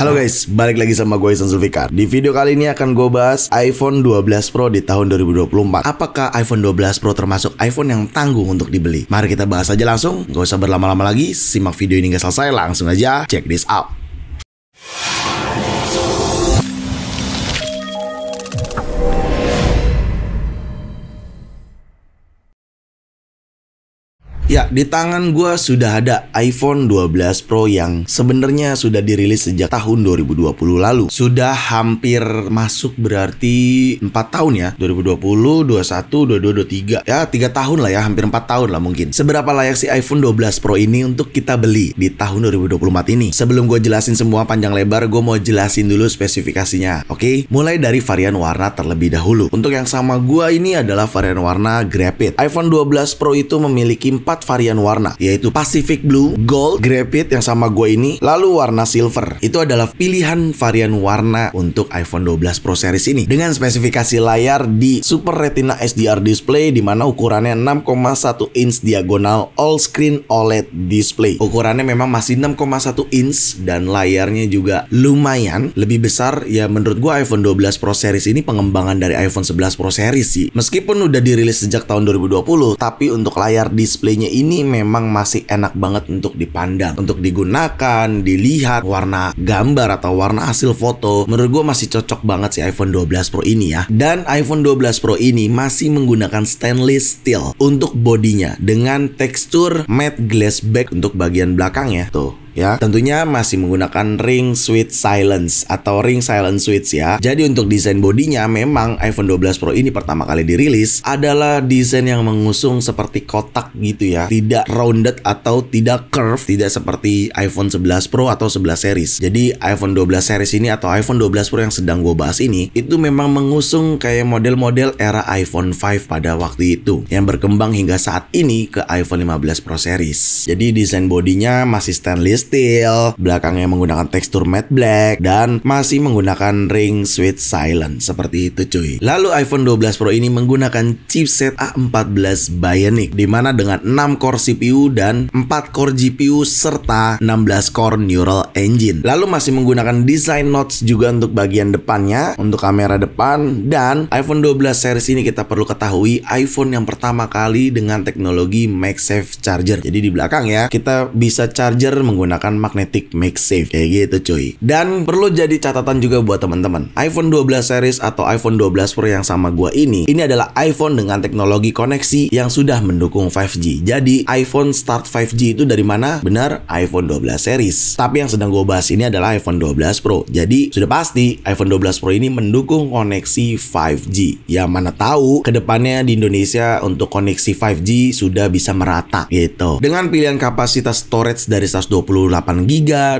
Halo guys, balik lagi sama gue Ihsan Zulfikar. Di video kali ini akan gue bahas iPhone 12 Pro di tahun 2024. Apakah iPhone 12 Pro termasuk iPhone yang tanggung untuk dibeli? Mari kita bahas aja langsung, gak usah berlama-lama lagi. Simak video ini hingga selesai, langsung aja check this out. Ya, di tangan gue sudah ada iPhone 12 Pro yang sebenarnya sudah dirilis sejak tahun 2020 lalu. Sudah hampir masuk berarti 4 tahun ya. 2020, 21, 22, 23. Ya, 3 tahun lah ya, hampir 4 tahun lah mungkin. Seberapa layak sih iPhone 12 Pro ini untuk kita beli di tahun 2024 ini? Sebelum gue jelasin semua panjang lebar, gue mau jelasin dulu spesifikasinya. Oke? Mulai dari varian warna terlebih dahulu. Untuk yang sama gue ini adalah varian warna Graphite. iPhone 12 Pro itu memiliki 4 varian warna, yaitu Pacific Blue, Gold, Graphite yang sama gue ini, lalu warna Silver. Itu adalah pilihan varian warna untuk iPhone 12 Pro series ini dengan spesifikasi layar di Super Retina SDR display di mana ukurannya 6,1 inch diagonal all screen OLED display. Ukurannya memang masih 6,1 inch dan layarnya juga lumayan lebih besar. Ya menurut gue iPhone 12 Pro series ini pengembangan dari iPhone 11 Pro series sih. Meskipun udah dirilis sejak tahun 2020, tapi untuk layar displaynya ini memang masih enak banget untuk dipandang, untuk digunakan, dilihat warna gambar atau warna hasil foto. Menurut gue masih cocok banget sih iPhone 12 Pro ini ya. Dan iPhone 12 Pro ini masih menggunakan stainless steel untuk bodinya dengan tekstur matte glass back untuk bagian belakangnya tuh. Ya, tentunya masih menggunakan ring switch silence atau ring silence switch ya. Jadi untuk desain bodinya memang iPhone 12 Pro ini pertama kali dirilis adalah desain yang mengusung seperti kotak gitu ya. Tidak rounded atau tidak curve, tidak seperti iPhone 11 Pro atau 11 series. Jadi iPhone 12 series ini atau iPhone 12 Pro yang sedang gue bahas ini itu memang mengusung kayak model-model era iPhone 5 pada waktu itu yang berkembang hingga saat ini ke iPhone 15 Pro series. Jadi desain bodinya masih stainless steel, belakangnya menggunakan tekstur matte black, dan masih menggunakan ring switch silent seperti itu cuy. Lalu iPhone 12 Pro ini menggunakan chipset A14 Bionic, dimana dengan 6 core CPU dan 4 core GPU serta 16 core neural engine. Lalu masih menggunakan design notch juga untuk bagian depannya, untuk kamera depan. Dan iPhone 12 series ini kita perlu ketahui iPhone yang pertama kali dengan teknologi MagSafe charger. Jadi di belakang ya, kita bisa charger menggunakan magnetic MagSafe kayak gitu cuy. Dan perlu jadi catatan juga buat teman-teman, iPhone 12 series atau iPhone 12 Pro yang sama gua ini adalah iPhone dengan teknologi koneksi yang sudah mendukung 5G. Jadi iPhone start 5G itu dari mana? Benar, iPhone 12 series. Tapi yang sedang gua bahas ini adalah iPhone 12 Pro. Jadi sudah pasti iPhone 12 Pro ini mendukung koneksi 5G. Ya mana tahu kedepannya di Indonesia untuk koneksi 5G sudah bisa merata gitu. Dengan pilihan kapasitas storage dari 128GB,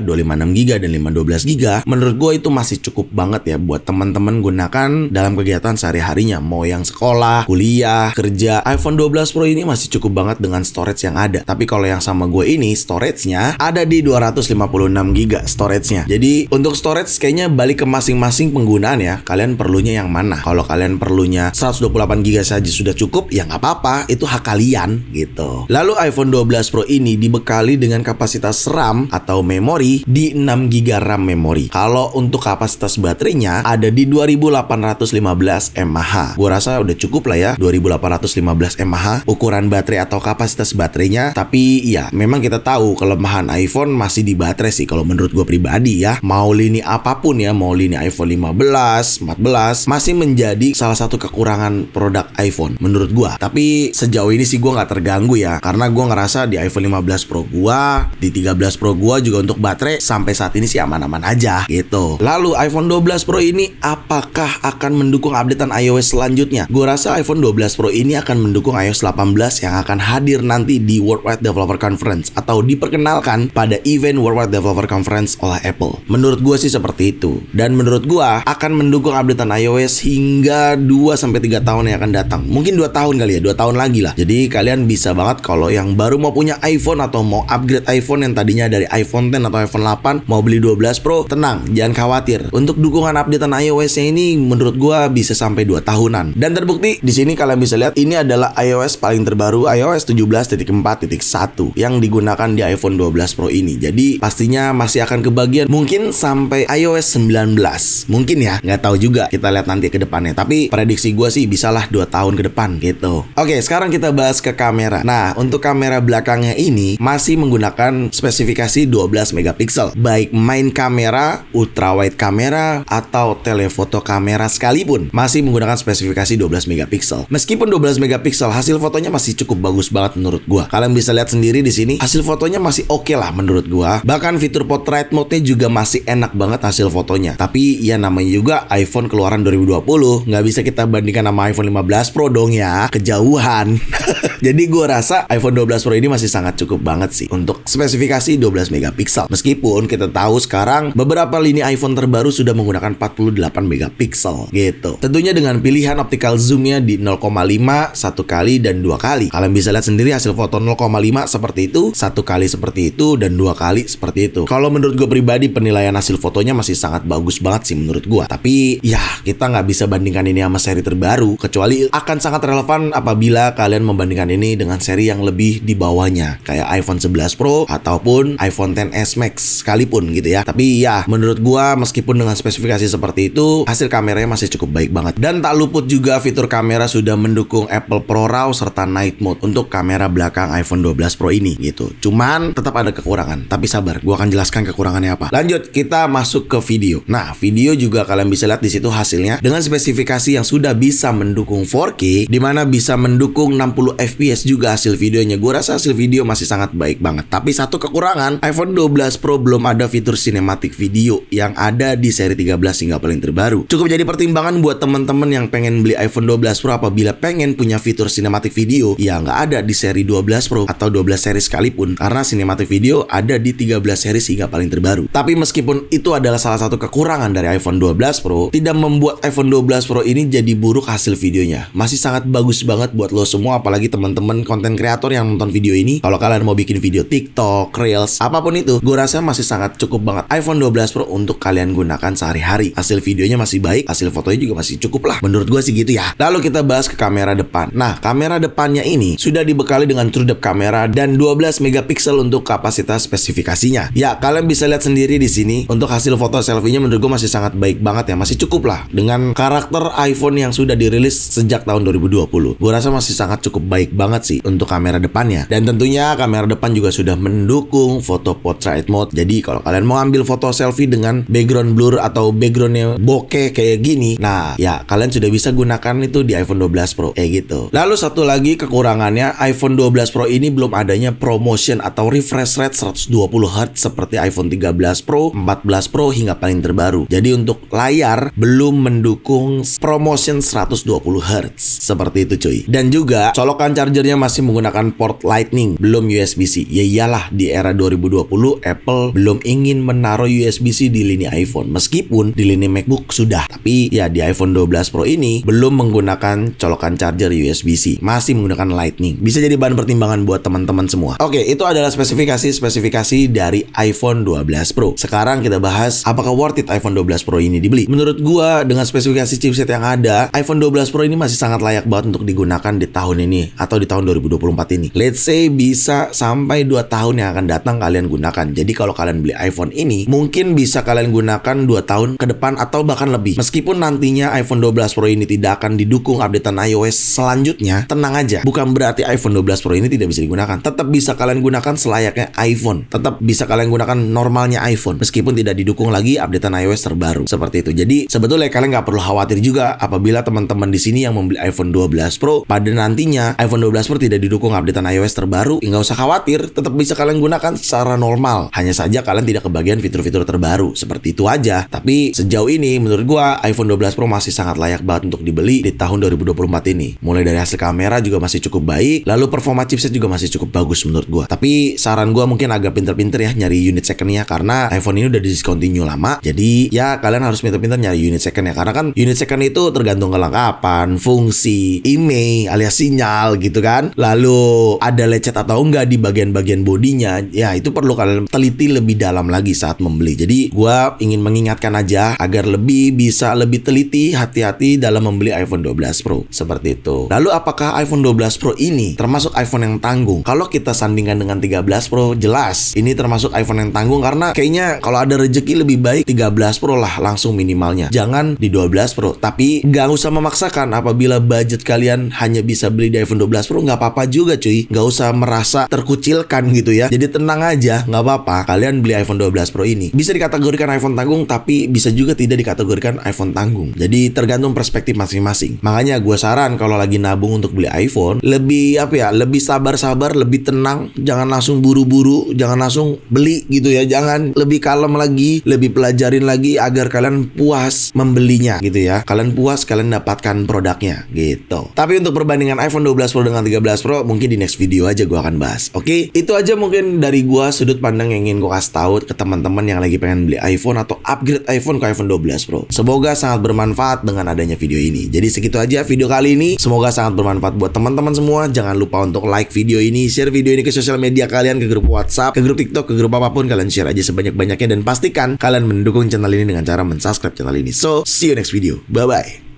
256GB, dan 512GB, menurut gue itu masih cukup banget ya buat teman-teman gunakan dalam kegiatan sehari-harinya. Mau yang sekolah, kuliah, kerja, iPhone 12 Pro ini masih cukup banget dengan storage yang ada. Tapi kalau yang sama gue ini, storage-nya ada di 256GB storage-nya. Jadi untuk storage kayaknya balik ke masing-masing penggunaan ya. Kalian perlunya yang mana? Kalau kalian perlunya 128GB saja sudah cukup, ya nggak apa-apa, itu hak kalian gitu. Lalu iPhone 12 Pro ini dibekali dengan kapasitas RAM atau memori di 6GB RAM memori. Kalau untuk kapasitas baterainya ada di 2815 mAh. Gua rasa udah cukup lah ya 2815 mAh ukuran baterai atau kapasitas baterainya. Tapi ya memang kita tahu kelemahan iPhone masih di baterai sih kalau menurut gue pribadi ya. Mau lini apapun ya, mau lini iPhone 15, 14 masih menjadi salah satu kekurangan produk iPhone menurut gua. Tapi sejauh ini sih gua nggak terganggu ya, karena gua ngerasa di iPhone 15 Pro gua, di 13 Pro gua juga untuk baterai sampai saat ini sih aman-aman aja gitu. Lalu iPhone 12 Pro ini apakah akan mendukung updatean iOS selanjutnya? Gua rasa iPhone 12 Pro ini akan mendukung iOS 18 yang akan hadir nanti di Worldwide Developer Conference atau diperkenalkan pada event Worldwide Developer Conference oleh Apple. Menurut gua sih seperti itu. Dan menurut gua akan mendukung updatean iOS hingga 2-3 tahun yang akan datang. Mungkin 2 tahun kali ya, 2 tahun lagi lah. Jadi kalian bisa banget kalau yang baru mau punya iPhone atau mau upgrade iPhone yang tadinya dari iPhone X atau iPhone 8 mau beli 12 Pro, tenang, jangan khawatir. Untuk dukungan updatean iOS-nya ini menurut gua bisa sampai 2 tahunan. Dan terbukti di sini kalian bisa lihat ini adalah iOS paling terbaru, iOS 17.4.1 yang digunakan di iPhone 12 Pro ini. Jadi pastinya masih akan kebagian mungkin sampai iOS 19. Mungkin ya, nggak tahu juga. Kita lihat nanti ke depannya. Tapi prediksi gua sih bisalah 2 tahun ke depan gitu. Oke, sekarang kita bahas ke kamera. Nah, untuk kamera belakangnya ini masih menggunakan spesifikasi 12 megapiksel. Baik main kamera, ultrawide kamera, atau telefoto kamera sekalipun masih menggunakan spesifikasi 12 megapiksel. Meskipun 12 megapiksel, hasil fotonya masih cukup bagus banget menurut gua. Kalian bisa lihat sendiri di sini, hasil fotonya masih oke lah menurut gua. Bahkan fitur portrait mode-nya juga masih enak banget hasil fotonya. Tapi ya namanya juga iPhone keluaran 2020, nggak bisa kita bandingkan sama iPhone 15 Pro dong ya, kejauhan. Jadi gua rasa iPhone 12 Pro ini masih sangat cukup banget sih untuk spesifikasi 12 megapiksel. Meskipun kita tahu sekarang beberapa lini iPhone terbaru sudah menggunakan 48 megapiksel gitu. Tentunya dengan pilihan optical zoom-nya di 0,5, 1 kali dan 2 kali. Kalian bisa lihat sendiri hasil foto 0,5 seperti itu, 1 kali seperti itu, dan 2 kali seperti itu. Kalau menurut gue pribadi penilaian hasil fotonya masih sangat bagus banget sih menurut gue. Tapi ya kita nggak bisa bandingkan ini sama seri terbaru, kecuali akan sangat relevan apabila kalian membandingkan ini dengan seri yang lebih di bawahnya, kayak iPhone 11 Pro ataupun iPhone XS Max sekalipun gitu ya. Tapi ya menurut gua meskipun dengan spesifikasi seperti itu, hasil kameranya masih cukup baik banget. Dan tak luput juga fitur kamera sudah mendukung Apple ProRAW serta Night Mode untuk kamera belakang iPhone 12 Pro ini gitu. Cuman tetap ada kekurangan, tapi sabar, gua akan jelaskan kekurangannya apa. Lanjut, kita masuk ke video. Nah, video juga kalian bisa lihat di situ hasilnya dengan spesifikasi yang sudah bisa mendukung 4K, dimana bisa mendukung 60 fps juga hasil videonya. Gua rasa hasil video masih sangat baik banget. Tapi satu kekurangan, iPhone 12 Pro belum ada fitur cinematic video yang ada di seri 13 hingga paling terbaru. Cukup jadi pertimbangan buat teman-teman yang pengen beli iPhone 12 Pro apabila pengen punya fitur cinematic video yang nggak ada di seri 12 Pro atau 12 seri sekalipun, karena cinematic video ada di 13 seri hingga paling terbaru. Tapi meskipun itu adalah salah satu kekurangan dari iPhone 12 Pro, tidak membuat iPhone 12 Pro ini jadi buruk hasil videonya. Masih sangat bagus banget buat lo semua, apalagi teman-teman konten kreator yang nonton video ini. Kalau kalian mau bikin video TikTok, Reels, apapun itu, gue rasa masih sangat cukup banget iPhone 12 Pro untuk kalian gunakan sehari-hari. Hasil videonya masih baik, hasil fotonya juga masih cukup lah. Menurut gue sih gitu ya. Lalu kita bahas ke kamera depan. Nah, kamera depannya ini sudah dibekali dengan true depth kamera dan 12 megapiksel untuk kapasitas spesifikasinya. Ya, kalian bisa lihat sendiri di sini. Untuk hasil foto selfie-nya menurut gue masih sangat baik banget ya. Masih cukup lah dengan karakter iPhone yang sudah dirilis sejak tahun 2020. Gue rasa masih sangat cukup baik banget sih untuk kamera depannya. Dan tentunya kamera depan juga sudah mendukung foto portrait mode. Jadi kalau kalian mau ambil foto selfie dengan background blur atau backgroundnya bokeh kayak gini, nah ya kalian sudah bisa gunakan itu di iPhone 12 Pro kayak gitu. Lalu satu lagi kekurangannya, iPhone 12 Pro ini belum adanya ProMotion atau refresh rate 120Hz seperti iPhone 13 Pro, 14 Pro hingga paling terbaru. Jadi untuk layar belum mendukung ProMotion 120Hz seperti itu cuy. Dan juga colokan chargernya masih menggunakan port Lightning, belum USB-C. Ya iyalah, di era 2020 Apple belum ingin menaruh USB-C di lini iPhone. Meskipun di lini MacBook sudah, tapi ya di iPhone 12 Pro ini belum menggunakan colokan charger USB-C, masih menggunakan Lightning. Bisa jadi bahan pertimbangan buat teman-teman semua. Oke, itu adalah spesifikasi dari iPhone 12 Pro. Sekarang kita bahas apakah worth it iPhone 12 Pro ini dibeli. Menurut gua dengan spesifikasi chipset yang ada, iPhone 12 Pro ini masih sangat layak banget untuk digunakan di tahun ini atau di tahun 2024 ini. Let's say bisa sampai 2 tahun yang akan datang kalian gunakan. Jadi kalau kalian beli iPhone ini, mungkin bisa kalian gunakan 2 tahun ke depan atau bahkan lebih. Meskipun nantinya iPhone 12 Pro ini tidak akan didukung updatean iOS selanjutnya, tenang aja. Bukan berarti iPhone 12 Pro ini tidak bisa digunakan. Tetap bisa kalian gunakan selayaknya iPhone. Tetap bisa kalian gunakan normalnya iPhone. Meskipun tidak didukung lagi updatean iOS terbaru. Seperti itu. Jadi sebetulnya kalian nggak perlu khawatir juga apabila teman-teman di sini yang membeli iPhone 12 Pro pada nantinya iPhone 12 Pro tidak didukung updatean iOS terbaru, nggak usah khawatir. Tetap bisa kalian gunakan secara normal. Hanya saja kalian tidak kebagian fitur-fitur terbaru. Seperti itu aja. Tapi sejauh ini menurut gua iPhone 12 Pro masih sangat layak banget untuk dibeli di tahun 2024 ini. Mulai dari hasil kamera juga masih cukup baik, lalu performa chipset juga masih cukup bagus menurut gua. Tapi saran gua mungkin agak pinter-pinter ya nyari unit secondnya, karena iPhone ini udah discontinue lama. Jadi ya kalian harus pinter-pinter nyari unit second ya, karena kan unit second itu tergantung kelengkapan, fungsi, IMEI alias sinyal gitu kan. Lalu ada lecet atau enggak di bagian-bagian bodinya. Ya Nah, itu perlu kalian teliti lebih dalam lagi saat membeli. Jadi gua ingin mengingatkan aja agar bisa lebih teliti, hati-hati dalam membeli iPhone 12 Pro. Seperti itu. Lalu apakah iPhone 12 Pro ini termasuk iPhone yang tanggung? Kalau kita sandingkan dengan 13 Pro, jelas ini termasuk iPhone yang tanggung, karena kayaknya kalau ada rezeki lebih baik 13 Pro lah langsung minimalnya. Jangan di 12 Pro. Tapi nggak usah memaksakan. Apabila budget kalian hanya bisa beli di iPhone 12 Pro, nggak apa-apa juga cuy. Nggak usah merasa terkucilkan gitu ya. Jadi tenang aja, nggak apa-apa. Kalian beli iPhone 12 Pro ini bisa dikategorikan iPhone tanggung, tapi bisa juga tidak dikategorikan iPhone tanggung. Jadi tergantung perspektif masing-masing. Makanya gue saran kalau lagi nabung untuk beli iPhone, lebih lebih sabar-sabar, lebih tenang. Jangan langsung buru-buru, jangan langsung beli gitu ya. Jangan, lebih kalem lagi, lebih pelajarin lagi agar kalian puas membelinya gitu ya. Kalian puas, kalian dapatkan produknya gitu. Tapi untuk perbandingan iPhone 12 Pro dengan 13 Pro mungkin di next video aja gue akan bahas. Oke, itu aja mungkin dari gue, sudut pandang yang ingin gue kasih tahu ke teman-teman yang lagi pengen beli iPhone atau upgrade iPhone ke iPhone 12 Pro. Semoga sangat bermanfaat dengan adanya video ini. Jadi segitu aja video kali ini. Semoga sangat bermanfaat buat teman-teman semua. Jangan lupa untuk like video ini, share video ini ke sosial media kalian, ke grup WhatsApp, ke grup TikTok, ke grup apapun. Kalian share aja sebanyak-banyaknya dan pastikan kalian mendukung channel ini dengan cara mensubscribe channel ini. So, see you next video. Bye-bye.